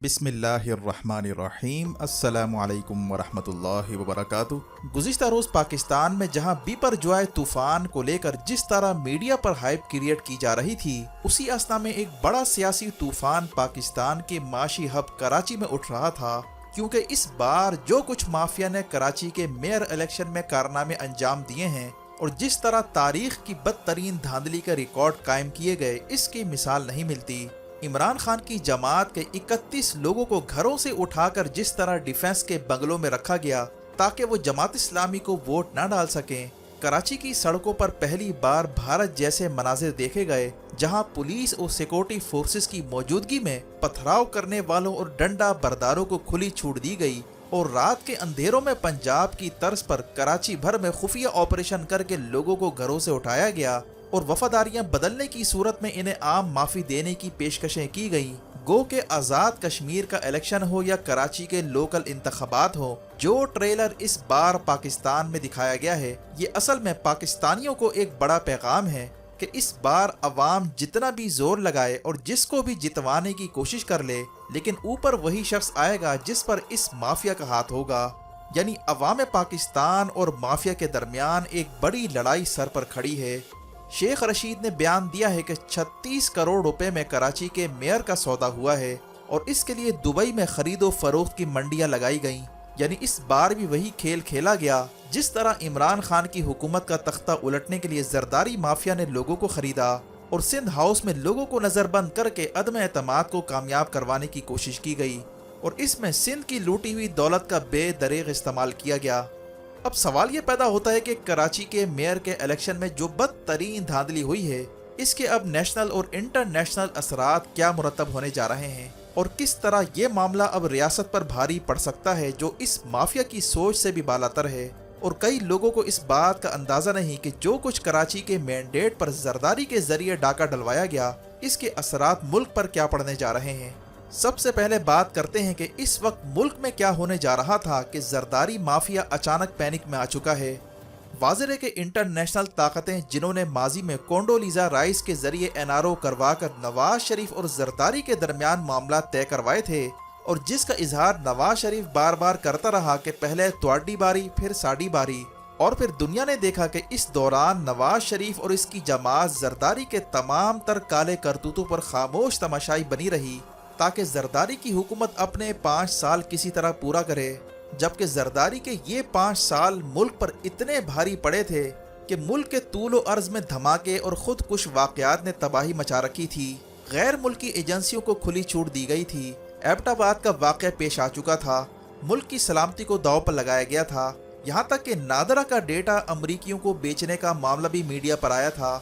بسم اللہ الرحمن الرحیم۔ السلام علیکم ورحمۃ اللہ وبرکاتہ۔ گزشتہ روز پاکستان میں جہاں بیپر جوائے طوفان کو لے کر جس طرح میڈیا پر ہائپ کریٹ کی جا رہی تھی، اسی اثنا میں ایک بڑا سیاسی طوفان پاکستان کے معاشی ہب کراچی میں اٹھ رہا تھا، کیونکہ اس بار جو کچھ مافیا نے کراچی کے میئر الیکشن میں کارنامے انجام دیے ہیں اور جس طرح تاریخ کی بدترین دھاندلی کا ریکارڈ قائم کیے گئے، اس کی مثال نہیں ملتی۔ عمران خان کی جماعت کے 31 لوگوں کو گھروں سے اٹھا کر جس طرح ڈیفنس کے بنگلوں میں رکھا گیا تاکہ وہ جماعت اسلامی کو ووٹ نہ ڈال سکیں، کراچی کی سڑکوں پر پہلی بار بھارت جیسے مناظر دیکھے گئے، جہاں پولیس اور سیکورٹی فورسز کی موجودگی میں پتھراؤ کرنے والوں اور ڈنڈا برداروں کو کھلی چھوٹ دی گئی، اور رات کے اندھیروں میں پنجاب کی طرز پر کراچی بھر میں خفیہ آپریشن کر کے لوگوں کو گھروں سے اٹھایا گیا اور وفاداریاں بدلنے کی صورت میں انہیں عام معافی دینے کی پیشکشیں کی گئیں۔ گو کہ آزاد کشمیر کا الیکشن ہو یا کراچی کے لوکل انتخابات ہو، جو ٹریلر اس بار پاکستان میں دکھایا گیا ہے، یہ اصل میں پاکستانیوں کو ایک بڑا پیغام ہے کہ اس بار عوام جتنا بھی زور لگائے اور جس کو بھی جتوانے کی کوشش کر لے، لیکن اوپر وہی شخص آئے گا جس پر اس مافیا کا ہاتھ ہوگا۔ یعنی عوام پاکستان اور مافیا کے درمیان ایک بڑی لڑائی سر پر کھڑی ہے۔ شیخ رشید نے بیان دیا ہے کہ 36 کروڑ روپے میں کراچی کے میئر کا سودا ہوا ہے اور اس کے لیے دبئی میں خرید و فروخت کی منڈیاں لگائی گئیں۔ یعنی اس بار بھی وہی کھیل کھیلا گیا جس طرح عمران خان کی حکومت کا تختہ الٹنے کے لیے زرداری مافیا نے لوگوں کو خریدا اور سندھ ہاؤس میں لوگوں کو نظر بند کر کے عدم اعتماد کو کامیاب کروانے کی کوشش کی گئی، اور اس میں سندھ کی لوٹی ہوئی دولت کا بے دریغ استعمال کیا گیا۔ اب سوال یہ پیدا ہوتا ہے کہ کراچی کے میئر کے الیکشن میں جو بدترین دھاندلی ہوئی ہے، اس کے اب نیشنل اور انٹرنیشنل اثرات کیا مرتب ہونے جا رہے ہیں، اور کس طرح یہ معاملہ اب ریاست پر بھاری پڑ سکتا ہے جو اس مافیا کی سوچ سے بھی بالاتر ہے۔ اور کئی لوگوں کو اس بات کا اندازہ نہیں کہ جو کچھ کراچی کے مینڈیٹ پر زرداری کے ذریعے ڈاکہ ڈلوایا گیا، اس کے اثرات ملک پر کیا پڑنے جا رہے ہیں۔ سب سے پہلے بات کرتے ہیں کہ اس وقت ملک میں کیا ہونے جا رہا تھا کہ زرداری مافیا اچانک پینک میں آ چکا ہے۔ واضح ہے کہ انٹرنیشنل طاقتیں جنہوں نے ماضی میں کونڈولیزا رائس کے ذریعے NRO کروا کر نواز شریف اور زرداری کے درمیان معاملات طے کروائے تھے، اور جس کا اظہار نواز شریف بار بار کرتا رہا کہ پہلے تواڈی باری پھر ساڈی باری، اور پھر دنیا نے دیکھا کہ اس دوران نواز شریف اور اس کی جماعت زرداری کے تمام تر کالے کرتوتوں پر خاموش تماشائی بنی رہی تاکہ زرداری کی حکومت اپنے 5 سال کسی طرح پورا کرے، جبکہ زرداری کے یہ 5 سال ملک پر اتنے بھاری پڑے تھے کہ ملک کے طول و عرض میں دھماکے اور خود کش واقعات نے تباہی مچا رکھی تھی۔ غیر ملکی ایجنسیوں کو کھلی چھوٹ دی گئی تھی، ایبٹ آباد کا واقعہ پیش آ چکا تھا، ملک کی سلامتی کو داؤ پر لگایا گیا تھا، یہاں تک کہ نادرا کا ڈیٹا امریکیوں کو بیچنے کا معاملہ بھی میڈیا پر آیا تھا،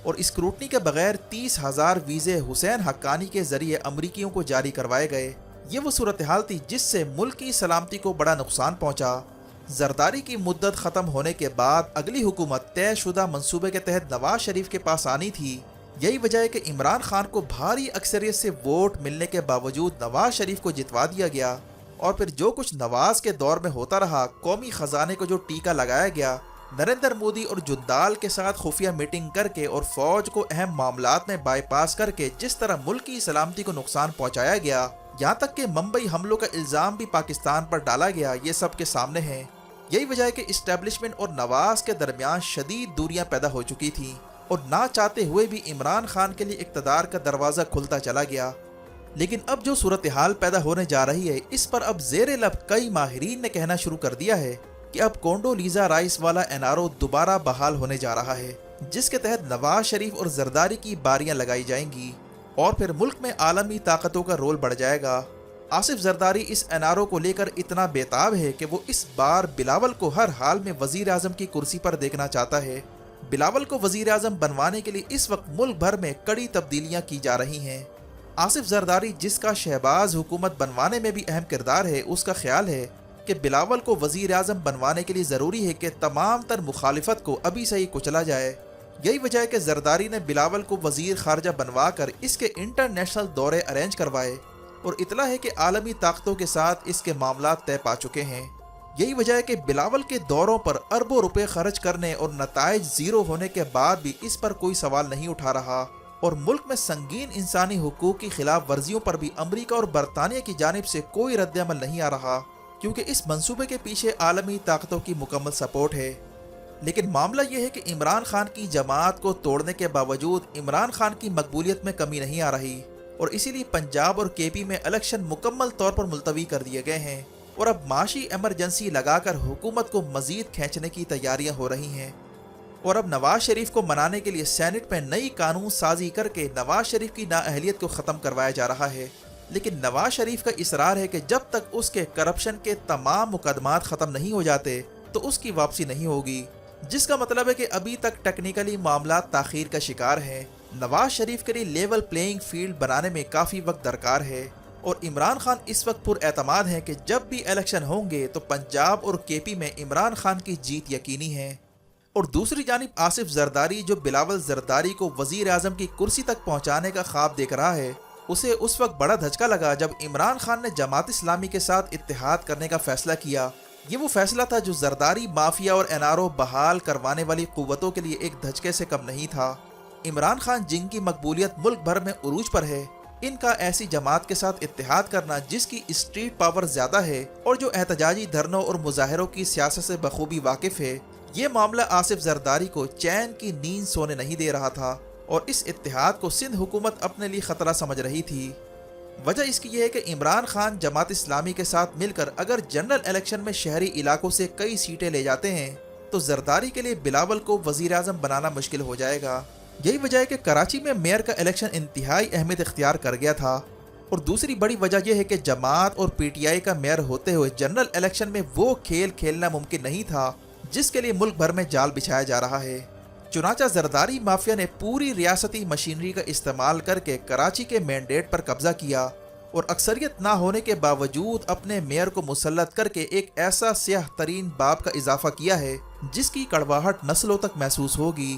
اور اسکروٹنی کے بغیر 30,000 ویزے حسین حقانی کے ذریعے امریکیوں کو جاری کروائے گئے۔ یہ وہ صورتحال تھی جس سے ملک کی سلامتی کو بڑا نقصان پہنچا۔ زرداری کی مدت ختم ہونے کے بعد اگلی حکومت طے شدہ منصوبے کے تحت نواز شریف کے پاس آنی تھی۔ یہی وجہ ہے کہ عمران خان کو بھاری اکثریت سے ووٹ ملنے کے باوجود نواز شریف کو جتوا دیا گیا، اور پھر جو کچھ نواز کے دور میں ہوتا رہا، قومی خزانے کو جو ٹیکہ لگایا گیا، نریندر مودی اور جندال کے ساتھ خفیہ میٹنگ کر کے اور فوج کو اہم معاملات میں بائی پاس کر کے جس طرح ملک کی سلامتی کو نقصان پہنچایا گیا، یہاں تک کہ ممبئی حملوں کا الزام بھی پاکستان پر ڈالا گیا، یہ سب کے سامنے ہے۔ یہی وجہ ہے کہ اسٹیبلشمنٹ اور نواز کے درمیان شدید دوریاں پیدا ہو چکی تھیں، اور نہ چاہتے ہوئے بھی عمران خان کے لیے اقتدار کا دروازہ کھلتا چلا گیا۔ لیکن اب جو صورتحال پیدا ہونے جا رہی ہے، اس پر اب زیر لب کئی ماہرین نے کہنا شروع کر دیا ہے کہ اب کونڈولیزا رائس والا NRO دوبارہ بحال ہونے جا رہا ہے، جس کے تحت نواز شریف اور زرداری کی باریاں لگائی جائیں گی، اور پھر ملک میں عالمی طاقتوں کا رول بڑھ جائے گا۔ آصف زرداری اس NRO کو لے کر اتنا بیتاب ہے کہ وہ اس بار بلاول کو ہر حال میں وزیر اعظم کی کرسی پر دیکھنا چاہتا ہے۔ بلاول کو وزیر اعظم بنوانے کے لیے اس وقت ملک بھر میں کڑی تبدیلیاں کی جا رہی ہیں۔ آصف زرداری، جس کا شہباز حکومت بنوانے میں بھی اہم کردار ہے، اس کا خیال ہے کہ بلاول کو وزیر اعظم بنوانے کے لیے ضروری ہے کہ تمام تر مخالفت کو ابھی سے ہی کچلا جائے۔ یہی وجہ ہے کہ زرداری نے بلاول کو وزیر خارجہ بنوا کر اس کے انٹرنیشنل دورے ارینج کروائے، اور اطلاع ہے کہ عالمی طاقتوں کے ساتھ اس کے معاملات طے پا چکے ہیں۔ یہی وجہ ہے کہ بلاول کے دوروں پر اربوں روپے خرچ کرنے اور نتائج زیرو ہونے کے بعد بھی اس پر کوئی سوال نہیں اٹھا رہا۔ اور ملک میں سنگین انسانی حقوق کی خلاف ورزیوں پر بھی امریکہ اور برطانیہ کی جانب سے کوئی رد عمل نہیں آ رہا، کیونکہ اس منصوبے کے پیچھے عالمی طاقتوں کی مکمل سپورٹ ہے۔ لیکن معاملہ یہ ہے کہ عمران خان کی جماعت کو توڑنے کے باوجود عمران خان کی مقبولیت میں کمی نہیں آ رہی، اور اسی لیے پنجاب اور کے پی میں الیکشن مکمل طور پر ملتوی کر دیے گئے ہیں، اور اب معاشی ایمرجنسی لگا کر حکومت کو مزید کھینچنے کی تیاریاں ہو رہی ہیں۔ اور اب نواز شریف کو منانے کے لیے سینٹ میں نئی قانون سازی کر کے نواز شریف کی نااہلیت کو ختم کروایا جا رہا ہے۔ لیکن نواز شریف کا اصرار ہے کہ جب تک اس کے کرپشن کے تمام مقدمات ختم نہیں ہو جاتے تو اس کی واپسی نہیں ہوگی، جس کا مطلب ہے کہ ابھی تک ٹیکنیکلی معاملات تاخیر کا شکار ہیں۔ نواز شریف کے لیے لیول پلینگ فیلڈ بنانے میں کافی وقت درکار ہے، اور عمران خان اس وقت پر اعتماد ہے کہ جب بھی الیکشن ہوں گے تو پنجاب اور کے پی میں عمران خان کی جیت یقینی ہے۔ اور دوسری جانب آصف زرداری، جو بلاول زرداری کو وزیر اعظم کی کرسی تک پہنچانے کا خواب دیکھ رہا ہے، اسے اس وقت بڑا دھچکا لگا جب عمران خان نے جماعت اسلامی کے ساتھ اتحاد کرنے کا فیصلہ کیا۔ یہ وہ فیصلہ تھا جو زرداری مافیا اور این آر او بحال کروانے والی قوتوں کے لیے ایک دھچکے سے کم نہیں تھا۔ عمران خان جن کی مقبولیت ملک بھر میں عروج پر ہے، ان کا ایسی جماعت کے ساتھ اتحاد کرنا جس کی اسٹریٹ پاور زیادہ ہے اور جو احتجاجی دھرنوں اور مظاہروں کی سیاست سے بخوبی واقف ہے، یہ معاملہ آصف زرداری کو چین کی نیند سونے نہیں دے رہا تھا، اور اس اتحاد کو سندھ حکومت اپنے لیے خطرہ سمجھ رہی تھی۔ وجہ اس کی یہ ہے کہ عمران خان جماعت اسلامی کے ساتھ مل کر اگر جنرل الیکشن میں شہری علاقوں سے کئی سیٹیں لے جاتے ہیں تو زرداری کے لیے بلاول کو وزیر اعظم بنانا مشکل ہو جائے گا۔ یہی وجہ ہے کہ کراچی میں میئر کا الیکشن انتہائی اہمیت اختیار کر گیا تھا، اور دوسری بڑی وجہ یہ ہے کہ جماعت اور پی ٹی آئی کا میئر ہوتے ہوئے جنرل الیکشن میں وہ کھیل کھیلنا ممکن نہیں تھا جس کے لیے ملک بھر میں جال بچھایا جا رہا ہے۔ چنانچہ زرداری مافیا نے پوری ریاستی مشینری کا استعمال کر کے کراچی کے مینڈیٹ پر قبضہ کیا، اور اکثریت نہ ہونے کے باوجود اپنے میئر کو مسلط کر کے ایک ایسا سیاہ ترین باب کا اضافہ کیا ہے جس کی کڑواہٹ نسلوں تک محسوس ہوگی۔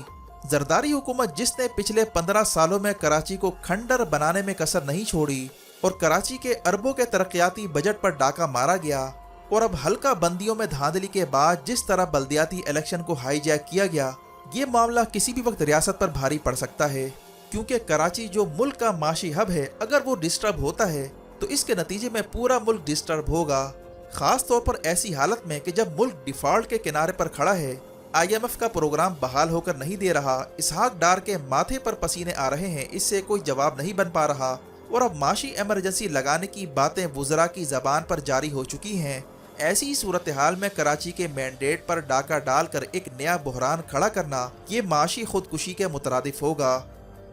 زرداری حکومت جس نے پچھلے 15 سالوں میں کراچی کو کھنڈر بنانے میں کسر نہیں چھوڑی، اور کراچی کے اربوں کے ترقیاتی بجٹ پر ڈاکہ مارا گیا، اور اب حلقہ بندیوں میں دھاندلی کے بعد جس طرح بلدیاتی الیکشن کو ہائی جیک کیا گیا، یہ معاملہ کسی بھی وقت ریاست پر بھاری پڑ سکتا ہے، کیونکہ کراچی جو ملک کا معاشی ہب ہے، اگر وہ ڈسٹرب ہوتا ہے تو اس کے نتیجے میں پورا ملک ڈسٹرب ہوگا، خاص طور پر ایسی حالت میں کہ جب ملک ڈیفالٹ کے کنارے پر کھڑا ہے، آئی ایم ایف کا پروگرام بحال ہو کر نہیں دے رہا، اسحاق ڈار کے ماتھے پر پسینے آ رہے ہیں، اس سے کوئی جواب نہیں بن پا رہا، اور اب معاشی ایمرجنسی لگانے کی باتیں وزراء کی زبان پر جاری ہو چکی ہیں۔ ایسی صورتحال میں کراچی کے مینڈیٹ پر ڈاکہ ڈال کر ایک نیا بحران کھڑا کرنا یہ معاشی خودکشی کے مترادف ہوگا،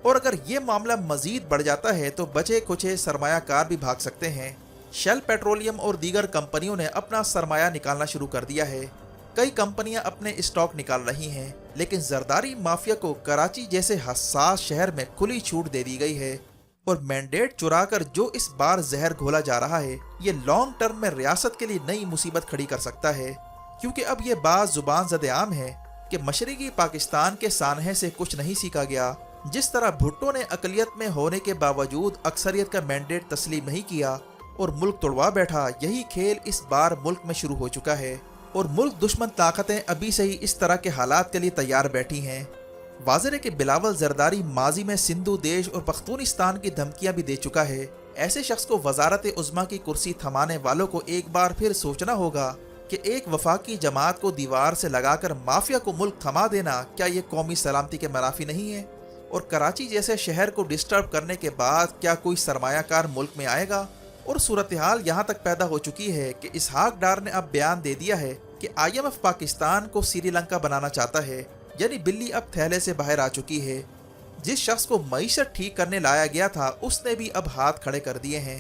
اور اگر یہ معاملہ مزید بڑھ جاتا ہے تو بچے کچھ سرمایہ کار بھی بھاگ سکتے ہیں۔ شیل پیٹرولیم اور دیگر کمپنیوں نے اپنا سرمایہ نکالنا شروع کر دیا ہے، کئی کمپنیاں اپنے اسٹاک نکال رہی ہیں، لیکن زرداری مافیا کو کراچی جیسے حساس شہر میں کھلی چھوٹ دے دی گئی ہے، اور مینڈیٹ چرا کر جو اس بار زہر گھولا جا رہا ہے یہ لانگ ٹرم میں ریاست کے لیے نئی مصیبت کھڑی کر سکتا ہے، کیونکہ اب یہ بات زبان زد عام ہے کہ مشرقی پاکستان کے سانحے سے کچھ نہیں سیکھا گیا۔ جس طرح بھٹو نے اقلیت میں ہونے کے باوجود اکثریت کا مینڈیٹ تسلیم نہیں کیا اور ملک توڑوا بیٹھا، یہی کھیل اس بار ملک میں شروع ہو چکا ہے، اور ملک دشمن طاقتیں ابھی سے ہی اس طرح کے حالات کے لیے تیار بیٹھی ہیں۔ واضح ہے کہ بلاول زرداری ماضی میں سندھو دیش اور پختونستان کی دھمکیاں بھی دے چکا ہے۔ ایسے شخص کو وزارت عظمیٰ کی کرسی تھمانے والوں کو ایک بار پھر سوچنا ہوگا کہ ایک وفاقی جماعت کو دیوار سے لگا کر مافیا کو ملک تھما دینا کیا یہ قومی سلامتی کے منافی نہیں ہے؟ اور کراچی جیسے شہر کو ڈسٹرب کرنے کے بعد کیا کوئی سرمایہ کار ملک میں آئے گا؟ اور صورتحال یہاں تک پیدا ہو چکی ہے کہ اسحاق ڈار نے اب بیان دے دیا ہے کہ آئی ایم ایف پاکستان کو سری لنکا بنانا چاہتا ہے، یعنی بلی اب تھیلے سے باہر آ چکی ہے۔ جس شخص کو معیشت ٹھیک کرنے لایا گیا تھا اس نے بھی اب ہاتھ کھڑے کر دیے ہیں،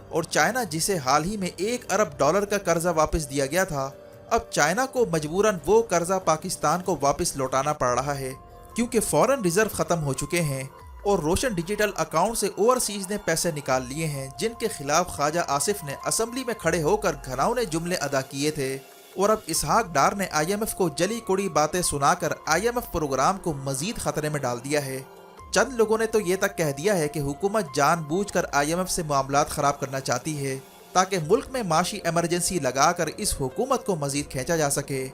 اور چائنا جسے حال ہی میں $1 ارب کا قرضہ واپس دیا گیا تھا، اب چائنا کو مجبوراً وہ قرضہ پاکستان کو واپس لوٹانا پڑ رہا ہے، کیونکہ فورن ریزرو ختم ہو چکے ہیں، اور روشن ڈیجیٹل اکاؤنٹ سے اوورسیز نے پیسے نکال لیے ہیں جن کے خلاف خواجہ آصف نے اسمبلی میں کھڑے ہو کر گھناؤنے جملے ادا کیے تھے، اور اب اسحاق ڈار نے آئی ایم ایف کو جلی کوڑی باتیں سنا کر آئی ایم ایف پروگرام کو مزید خطرے میں ڈال دیا ہے۔ چند لوگوں نے تو یہ تک کہہ دیا ہے کہ حکومت جان بوجھ کر آئی ایم ایف سے معاملات خراب کرنا چاہتی ہے تاکہ ملک میں معاشی ایمرجنسی لگا کر اس حکومت کو مزید کھینچا جا سکے،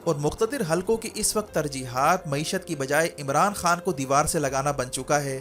اور مقتدر حلقوں کی اس وقت ترجیحات معیشت کی بجائے عمران خان کو دیوار سے لگانا بن چکا ہے،